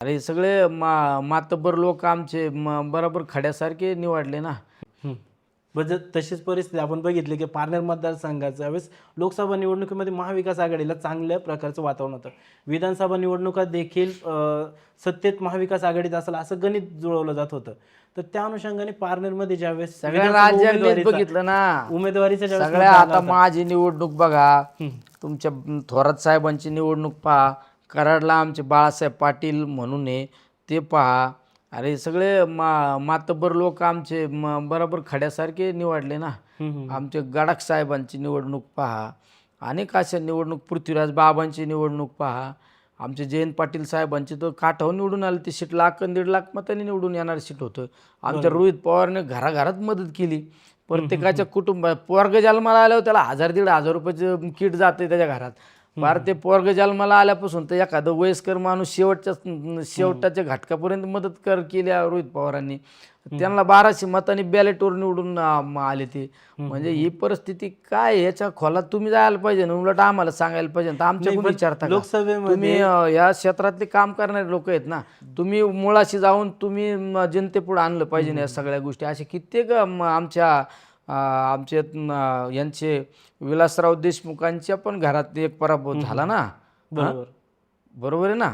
अरे सगळे मातब्बर लोक आमचे बरोबर खड्यासारखे निवडले ना. हं. म्हणजे तशीच परिस्थिती आपण बघितली की पारनेर मतदारसंघाच्या वेळेस लोकसभा निवडणुकीमध्ये महाविकास आघाडीला चांगल्या प्रकारचं वातावरण होतं. विधानसभा निवडणुका देखील सत्तेत महाविकास आघाडीत असेल असं गणित जुळवलं जात होतं. तर त्या अनुषंगाने पारनेरमध्ये ज्यावेळेस सगळ्या विधानसभा राज्यांनीच बघितलं ना. उमेदवारीचा ज्यावेळेस सगळ्या मुद्दा आला आता होता. माझी निवडणूक बघा, हं. तुमच्या थोरात साहेबांची निवडणूक पहा, कराडला आमचे बाळासाहेब पाटील म्हणून आहे ते पहा. अरे सगळे मातब्बर लोक आमचे बरोबर खड्यासारखे निवडले ना. हं, हं, हं. आमचे गडाख साहेबांची निवडणूक पहा, अनेक अशा निवडणूक, पृथ्वीराज बाबांची निवडणूक पहा, आमचे जयंत पाटील साहेबांची तर काठावर निवडून आले. ती सीट 1,00,000 मतांनी निवडून येणारी सीट होतं. आमच्या रोहित पवारने घराघरात मदत केली. प्रत्येकाच्या कुटुंबात पोरग जन्माला आल्यावर त्याला 1,000-1,500 रुपयाचं किट जाते त्याच्या घरात. फार ते पोरग जन्माला आल्यापासून तर एखादं वयस्कर माणूस शेवटाच्या घटकापर्यंत मदत केली रोहित पवारांनी. त्यांना 1,200 मतांनी बॅलेटवर निवडून आले ते. म्हणजे ही परिस्थिती काय आहे, याच्या खोलात तुम्ही जायला पाहिजे ना. उलट आम्हाला सांगायला पाहिजे तर आमच्या कोणी विचारता का? तुम्ही या क्षेत्रातले काम करणारे लोक आहेत ना, तुम्ही मुळाशी जाऊन तुम्ही जनतेपुढे आणलं पाहिजे ना या सगळ्या गोष्टी. असे कित्येक आमचे यांचे विलासराव देशमुखांच्या पण घरात एक पराभव झाला ना. बरोबर. बरोबर आहे ना.